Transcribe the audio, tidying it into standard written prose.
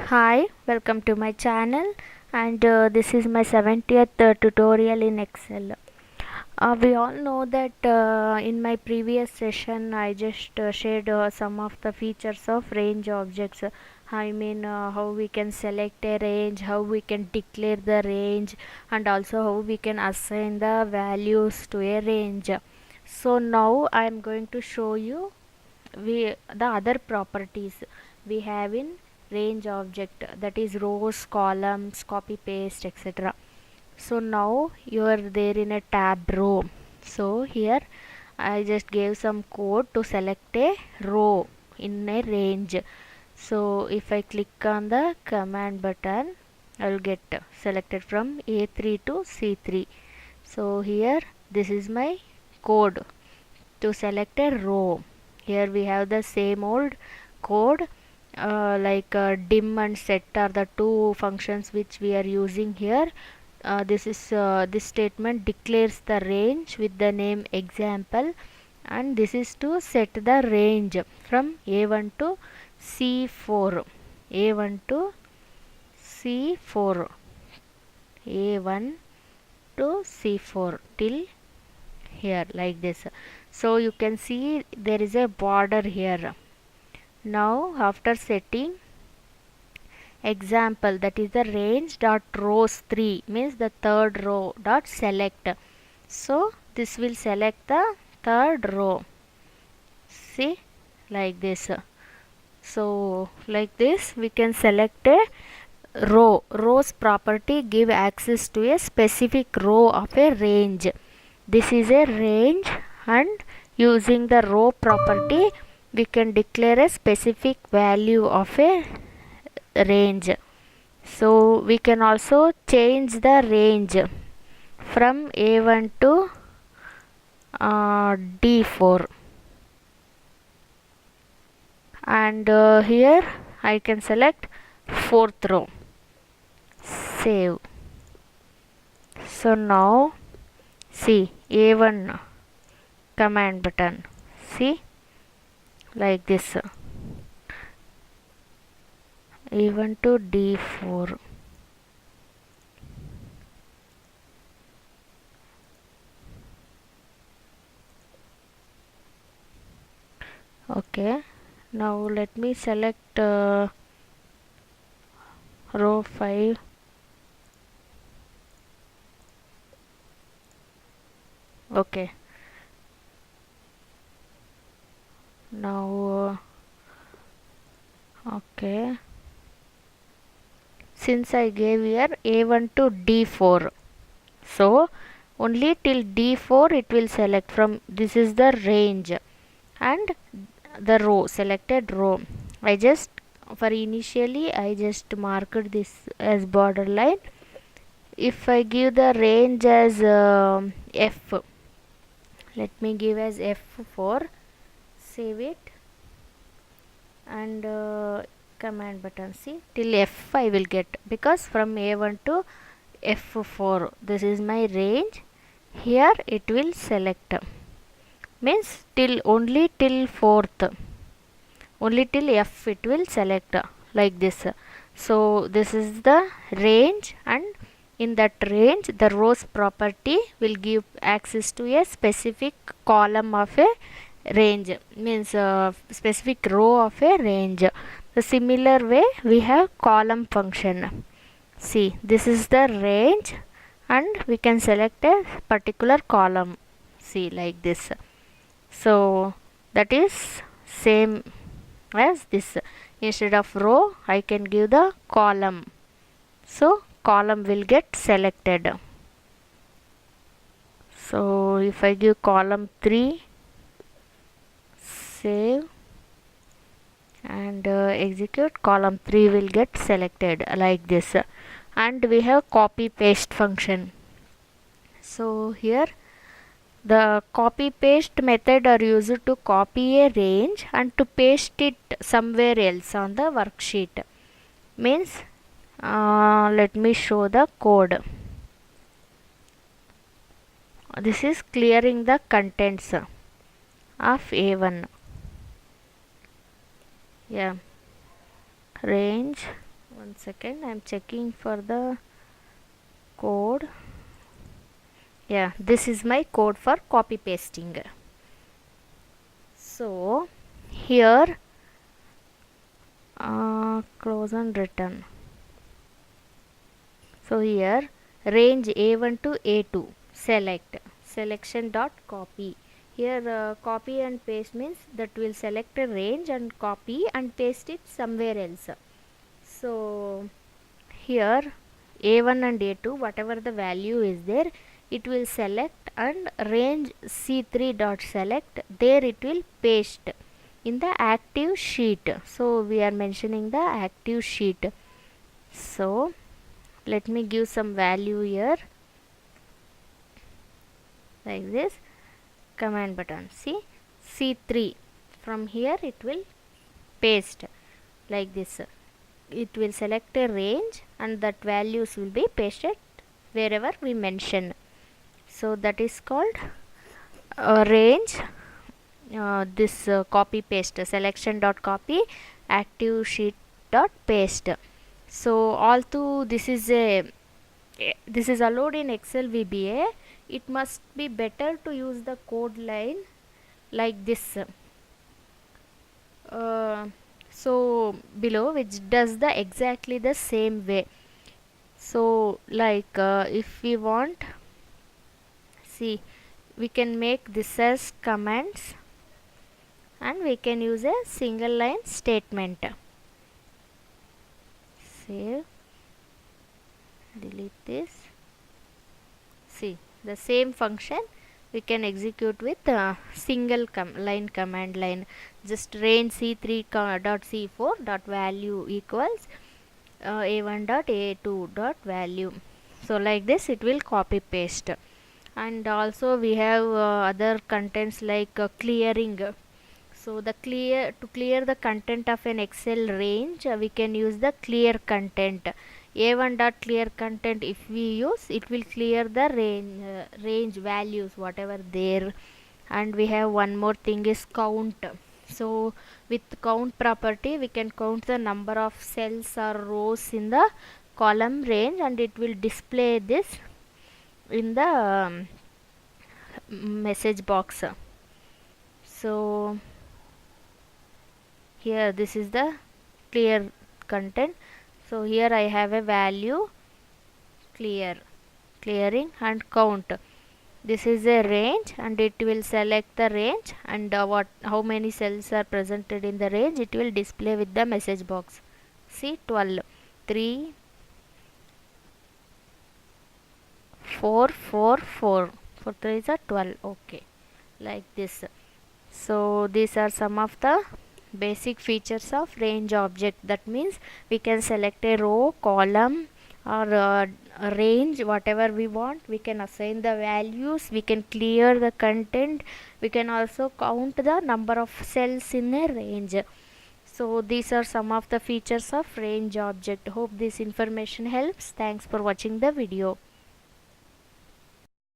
Hi, welcome to my channel, and this is my 70th tutorial in Excel. We all know that in my previous session I just shared some of the features of range objects. How we can select a range, how we can declare the range, and also how we can assign the values to a range. So now I am going to show you the other properties we have in range object, that is rows, columns, copy paste, etc. So now you are there in a tab row. So here I just gave some code to select a row in a range. So if I click on the command button, I will get selected from A3 to C3. So here this is my code to select a row. Here we have the same old code, dim and set are the two functions which we are using here. This statement declares the range with the name example, and this is to set the range from A1 to C4. A1 to C4. A1 to C4 till here, like this. So you can see there is a border here. Now after setting example, that is the range dot rows 3, means the third row dot select. So this will select the third row. See, like this. So like this we can select a row. Rows property give access to a specific row of a range. This is a range, and using the row property we can declare a specific value of a range. So we can also change the range from A1 to D4, and here I can select fourth row. Save. So now see A1 command button, see, like this. A1 to D4. Okay, now let me select row 5. Okay, now okay, since I gave here A1 to D4, so only till D4 it will select from. This is the range and the row, selected row. I just marked this as borderline. If I give the range as F, let me give as F4, save it, and command button, see, till F I will get, because from A1 to F4 this is my range. Here it will select, means till only till fourth, only till F it will select, like this. So this is the range, and in that range the rows property will give access to a specific column of a range, means specific row of a range. The similar way we have column function. See, this is the range, and we can select a particular column, see, like this. So that is same as this. Instead of row I can give the column, so column will get selected. So if I give column 3, save, and execute, column 3 will get selected, like this. And we have copy paste function. So here the copy paste method are used to copy a range and to paste it somewhere else on the worksheet. Means let me show the code. This is clearing the contents of A1. Yeah, range One second, I'm checking for the code. Yeah, this is my code for copy pasting. So here close and return. So here range A1 to A2 select selection dot copy. Here copy and paste means that will select a range and copy and paste it somewhere else. So here A1 and A2 whatever the value is there, it will select, and range C3 dot select, there it will paste in the active sheet. So we are mentioning the active sheet. So let me give some value here like this. Command button, see, C3, from here it will paste like this. It will select a range and that values will be pasted wherever we mention. So that is called range. This copy paste selection dot copy active sheet dot paste. So although this is allowed in Excel VBA, it must be better to use the code line like this. So below, which does the exactly the same way. So like if we want, see, we can make this as comments and we can use a single line statement. Save, delete this. See, the same function we can execute with single line command line. Just range C3 dot C4 dot value equals A1 dot A2 dot value. So like this it will copy paste. And also we have other contents like clearing. So the to clear the content of an Excel range, we can use the clear content. A1 dot clear content, if we use, it will clear the range values whatever there. And we have one more thing is count. So with count property we can count the number of cells or rows in the column range, and it will display this in the message box. So here this is the clear content. So here I have a value clearing and count. This is a range and it will select the range, and how many cells are presented in the range, it will display with the message box. See, 12, 3, 4, 4, 4, 4 3 is a 12. Okay, like this. So these are some of the basic features of range object. That means we can select a row, column, or a range, whatever we want. We can assign the values, we can clear the content, we can also count the number of cells in a range. So these are some of the features of range object. Hope this information helps. Thanks for watching the video.